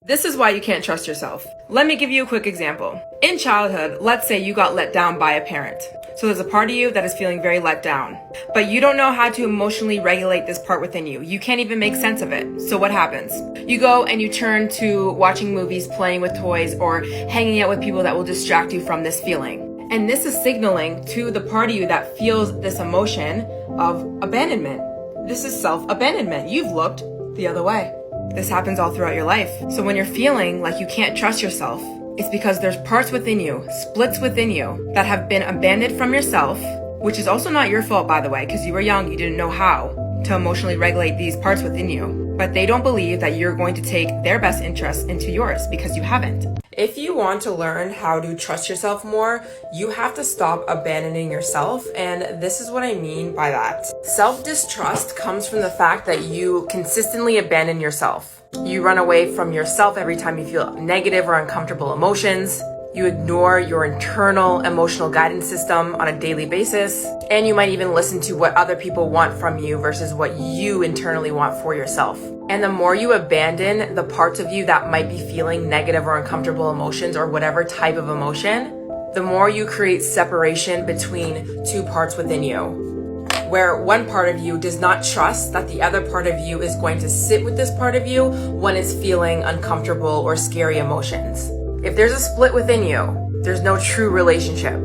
This is why you can't trust yourself. Let me give you a quick example. In childhood, let's say you got let down by a parent. So there's a part of you that is feeling very let down, but you don't know how to emotionally regulate this part within you. You can't even make sense of it. So what happens? You go and you turn to watching movies, playing with toys, or hanging out with people that will distract you from this feeling. And this is signaling to the part of you that feels this emotion of abandonment. This is self-abandonment. You've looked the other way. This happens all throughout your life. So when you're feeling like you can't trust yourself, it's because there's parts within you, splits within you, that have been abandoned from yourself, which is also not your fault, by the way, because you were young, you didn't know how to emotionally regulate these parts within you. But they don't believe that you're going to take their best interests into yours because you haven't. If you want to learn how to trust yourself more, you have to stop abandoning yourself, and this is what I mean by that. Self-distrust comes from the fact that you consistently abandon yourself. You run away from yourself every time you feel negative or uncomfortable emotions. You ignore your internal emotional guidance system on a daily basis, and you might even listen to what other people want from you versus what you internally want for yourself. And the more you abandon the parts of you that might be feeling negative or uncomfortable emotions or whatever type of emotion, the more you create separation between two parts within you, where one part of you does not trust that the other part of you is going to sit with this part of you when it's feeling uncomfortable or scary emotions. If there's a split within you, there's no true relationship.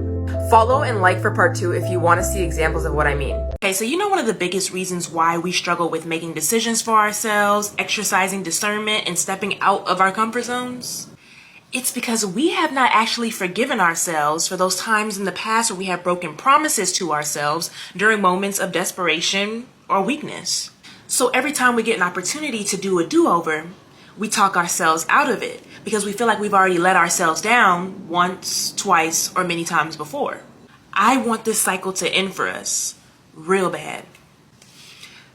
Follow and like for part 2 if you want to see examples of what I mean. Okay, so you know one of the biggest reasons why we struggle with making decisions for ourselves, exercising discernment, and stepping out of our comfort zones? It's because we have not actually forgiven ourselves for those times in the past where we have broken promises to ourselves during moments of desperation or weakness. So every time we get an opportunity to do a do-over, we talk ourselves out of it because we feel like we've already let ourselves down once, twice, or many times before. I want this cycle to end for us real bad,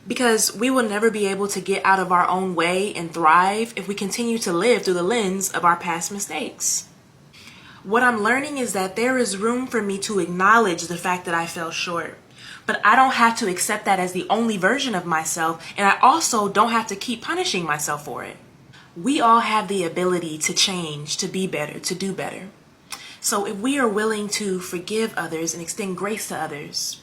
because we will never be able to get out of our own way and thrive if we continue to live through the lens of our past mistakes. What I'm learning is that there is room for me to acknowledge the fact that I fell short, but I don't have to accept that as the only version of myself, and I also don't have to keep punishing myself for it. We all have the ability to change, to be better, to do better. So if we are willing to forgive others and extend grace to others,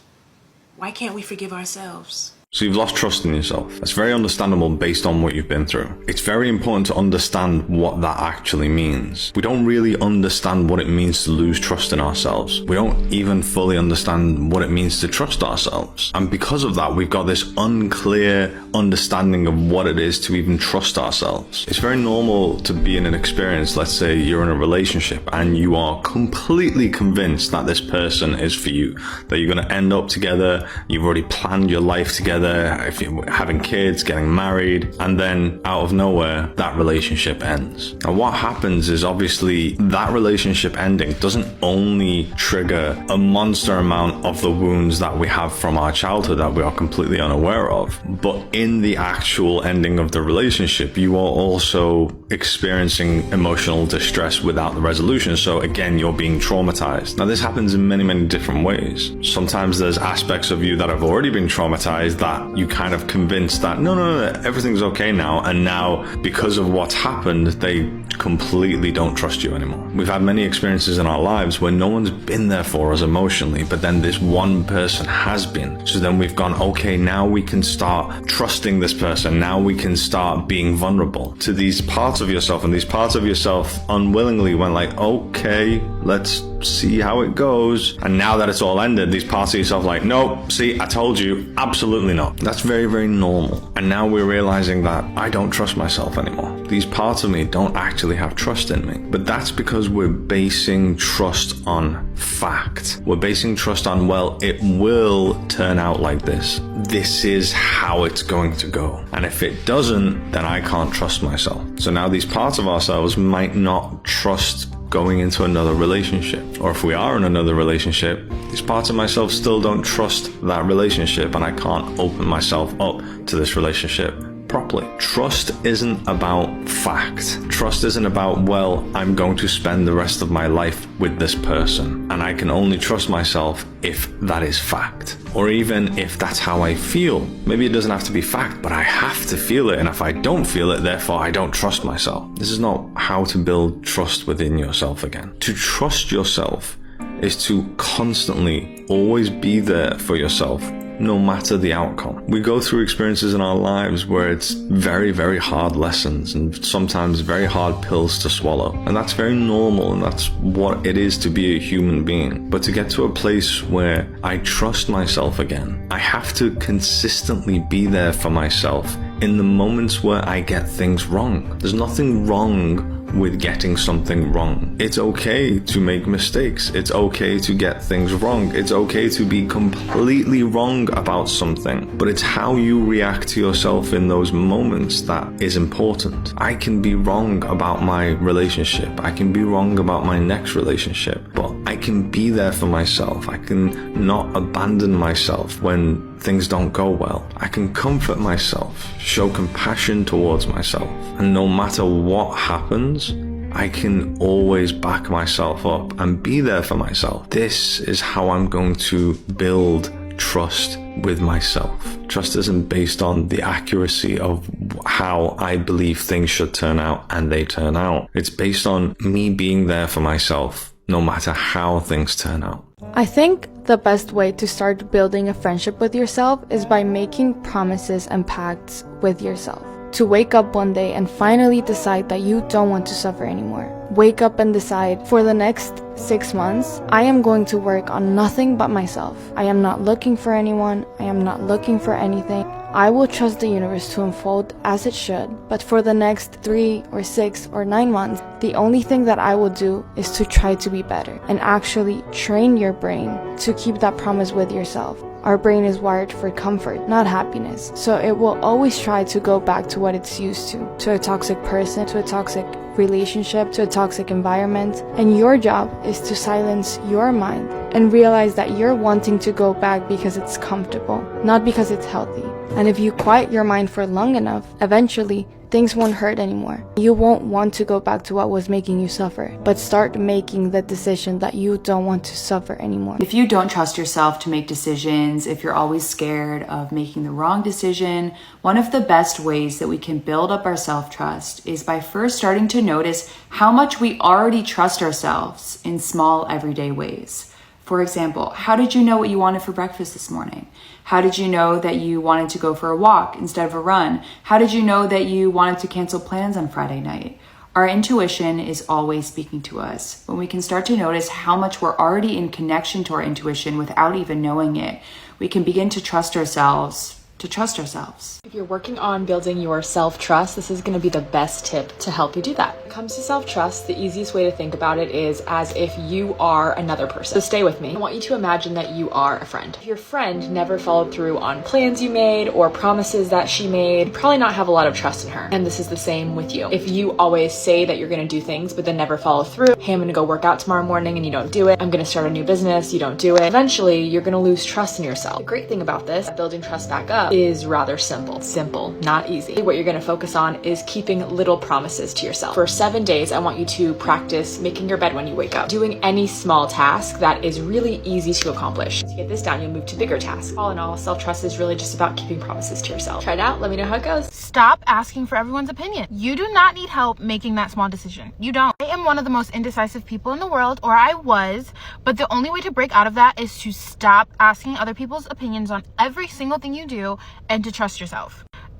why can't we forgive ourselves? So you've lost trust in yourself. That's very understandable based on what you've been through. It's very important to understand what that actually means. We don't really understand what it means to lose trust in ourselves. We don't even fully understand what it means to trust ourselves. And because of that, we've got this unclear understanding of what it is to even trust ourselves. It's very normal to be in an experience, let's say you're in a relationship and you are completely convinced that this person is for you, that you're going to end up together, you've already planned your life together, if you're having kids, getting married, and then out of nowhere, that relationship ends. And what happens is obviously that relationship ending doesn't only trigger a monster amount of the wounds that we have from our childhood that we are completely unaware of, but in the actual ending of the relationship, you are also experiencing emotional distress without the resolution. So again, you're being traumatized. Now this happens in many, many different ways. Sometimes there's aspects of you that have already been traumatized that you kind of convinced that no, everything's okay now, and now because of what's happened, they completely don't trust you anymore. We've had many experiences in our lives where no one's been there for us emotionally, but then this one person has been. So then we've gone, okay, now we can start trusting this person. Now we can start being vulnerable to these parts of yourself, and these parts of yourself unwillingly went like, okay, let's see how it goes. And now that it's all ended, these parts of yourself like, nope, see, I told you, absolutely not. That's very, very normal. And now we're realizing that I don't trust myself anymore. These parts of me don't actually have trust in me. But that's because we're basing trust on fact. We're basing trust on, well, it will turn out like this. This is how it's going to go. And if it doesn't, then I can't trust myself. So now these parts of ourselves might not trust going into another relationship. Or if we are in another relationship, these parts of myself still don't trust that relationship, and I can't open myself up to this relationship properly. Trust isn't about fact. Trust isn't about, well, I'm going to spend the rest of my life with this person, and I can only trust myself if that is fact. Or even if that's how I feel. Maybe it doesn't have to be fact, but I have to feel it, and if I don't feel it, therefore I don't trust myself. This is not how to build trust within yourself again. To trust yourself is to constantly always be there for yourself, no matter the outcome. We go through experiences in our lives where it's very, very hard lessons and sometimes very hard pills to swallow. And that's very normal, and that's what it is to be a human being. But to get to a place where I trust myself again, I have to consistently be there for myself in the moments where I get things wrong. There's nothing wrong with getting something wrong. It's okay to make mistakes. It's okay to get things wrong. It's okay to be completely wrong about something. But it's how you react to yourself in those moments that is important. I can be wrong about my relationship. I can be wrong about my next relationship. But I can be there for myself. I can not abandon myself when things don't go well. I can comfort myself, show compassion towards myself. And no matter what happens, I can always back myself up and be there for myself. This is how I'm going to build trust with myself. Trust isn't based on the accuracy of how I believe things should turn out and they turn out. It's based on me being there for myself, no matter how things turn out. I think the best way to start building a friendship with yourself is by making promises and pacts with yourself. To wake up one day and finally decide that you don't want to suffer anymore. Wake up and decide, for the next 6 months, I am going to work on nothing but myself. I am not looking for anyone. I am not looking for anything. I will trust the universe to unfold as it should. But for the next 3 or 6 or 9 months, the only thing that I will do is to try to be better and actually train your brain to keep that promise with yourself. Our brain is wired for comfort, not happiness. So it will always try to go back to what it's used to a toxic person, to a toxic relationship, to a toxic environment. And your job is to silence your mind and realize that you're wanting to go back because it's comfortable, not because it's healthy. And if you quiet your mind for long enough, eventually things won't hurt anymore. You won't want to go back to what was making you suffer, but start making the decision that you don't want to suffer anymore. If you don't trust yourself to make decisions, if you're always scared of making the wrong decision, one of the best ways that we can build up our self-trust is by first starting to notice how much we already trust ourselves in small everyday ways. For example, how did you know what you wanted for breakfast this morning? How did you know that you wanted to go for a walk instead of a run? How did you know that you wanted to cancel plans on Friday night? Our intuition is always speaking to us. When we can start to notice how much we're already in connection to our intuition without even knowing it, we can begin to trust ourselves. If you're working on building your self-trust, this is going to be the best tip to help you do that. When it comes to self-trust, the easiest way to think about it is as if you are another person. So stay with me. I want you to imagine that you are a friend. If your friend never followed through on plans you made or promises that she made, you probably not have a lot of trust in her. And this is the same with you. If you always say that you're going to do things but then never follow through, hey, I'm going to go work out tomorrow morning and you don't do it. I'm going to start a new business, you don't do it. Eventually, you're going to lose trust in yourself. The great thing about this, building trust back up, is rather simple. Simple, not easy. What you're going to focus on is keeping little promises to yourself. For 7 days, I want you to practice making your bed when you wake up. Doing any small task that is really easy to accomplish. To get this down, you'll move to bigger tasks. All in all, self-trust is really just about keeping promises to yourself. Try it out. Let me know how it goes. Stop asking for everyone's opinion. You do not need help making that small decision. You don't. I am one of the most indecisive people in the world, or I was, but the only way to break out of that is to stop asking other people's opinions on every single thing you do and to trust yourself.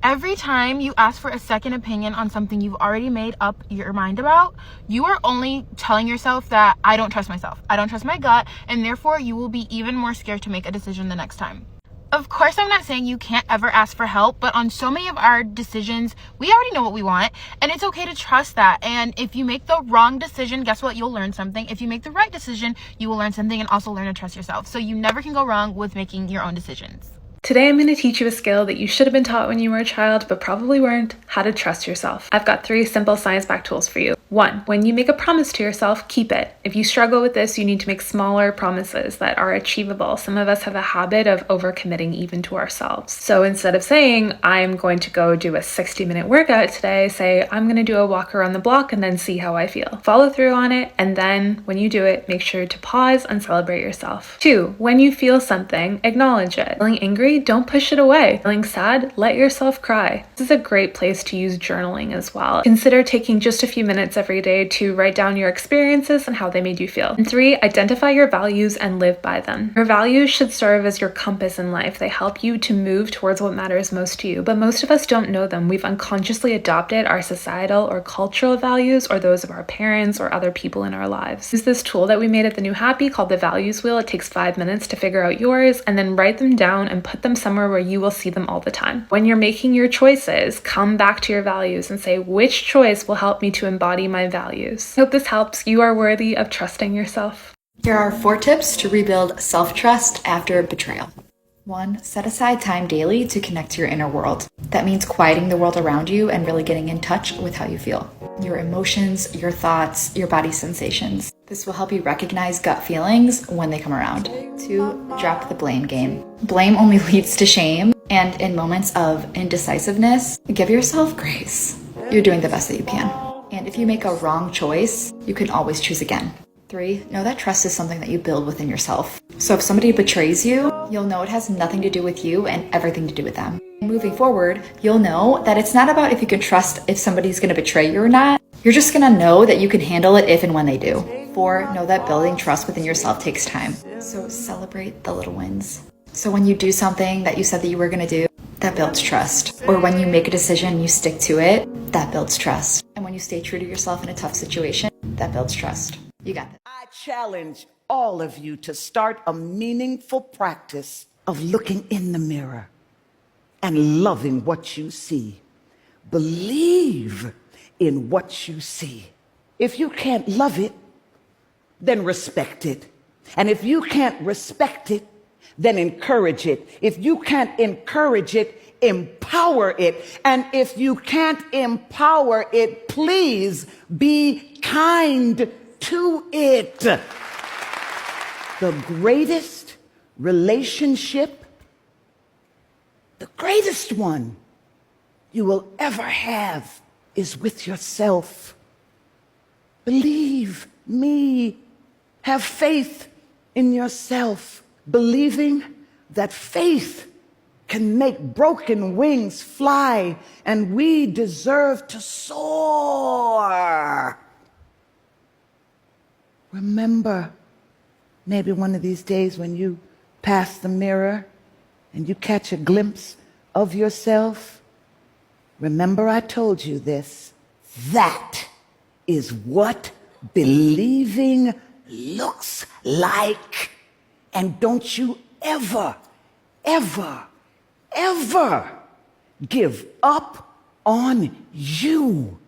Every time you ask for a second opinion on something you've already made up your mind about, you are only telling yourself that I don't trust myself. I don't trust my gut, and therefore you will be even more scared to make a decision the next time. Of course, I'm not saying you can't ever ask for help, but on so many of our decisions, we already know what we want, and it's okay to trust that. And if you make the wrong decision, guess what? You'll learn something. If you make the right decision, you will learn something and also learn to trust yourself. So you never can go wrong with making your own decisions. Today I'm going to teach you a skill that you should have been taught when you were a child, but probably weren't: how to trust yourself. I've got 3 simple science-backed tools for you. 1. When you make a promise to yourself, keep it. If you struggle with this, you need to make smaller promises that are achievable. Some of us have a habit of overcommitting even to ourselves. So instead of saying, I'm going to go do a 60-minute workout today, say, I'm going to do a walk around the block and then see how I feel. Follow through on it, and then when you do it, make sure to pause and celebrate yourself. 2. When you feel something, acknowledge it. Feeling angry? Don't push it away. Feeling sad? Let yourself cry. This is a great place to use journaling as well. Consider taking just a few minutes every day to write down your experiences and how they made you feel. And 3, identify your values and live by them. Your values should serve as your compass in life. They help you to move towards what matters most to you, but most of us don't know them. We've unconsciously adopted our societal or cultural values, or those of our parents or other people in our lives. Use this tool that we made at the New Happy called the Values Wheel. It takes 5 minutes to figure out yours, and then write them down and put them somewhere where you will see them all the time. When you're making your choices, come back to your values and say, which choice will help me to embody my values? I hope this helps. You are worthy of trusting yourself. Here are 4 tips to rebuild self-trust after betrayal. 1. Set aside time daily to connect to your inner world. That means quieting the world around you and really getting in touch with how you feel. Your emotions, your thoughts, your body sensations. This will help you recognize gut feelings when they come around. 2. Drop the blame game. Blame only leads to shame, and in moments of indecisiveness, give yourself grace. You're doing the best that you can. And if you make a wrong choice, you can always choose again. 3. Know that trust is something that you build within yourself. So if somebody betrays you, you'll know it has nothing to do with you and everything to do with them. Moving forward, you'll know that it's not about if you can trust if somebody's going to betray you or not. You're just going to know that you can handle it if and when they do. 4. Know that building trust within yourself takes time. So celebrate the little wins. So when you do something that you said that you were going to do, that builds trust. Or when you make a decision and you stick to it, that builds trust. And when you stay true to yourself in a tough situation, that builds trust. You got this. I challenge all of you to start a meaningful practice of looking in the mirror and loving what you see. Believe in what you see. If you can't love it, then respect it. And if you can't respect it, then encourage it. If you can't encourage it, empower it. And if you can't empower it, please be kind to it. The greatest relationship, the greatest one you will ever have is with yourself. Believe me. Have faith in yourself. Believing that faith can make broken wings fly, and we deserve to soar. Remember, maybe one of these days when you pass the mirror and you catch a glimpse of yourself, remember I told you this. That is what believing looks like. And don't you ever, ever, ever give up on you.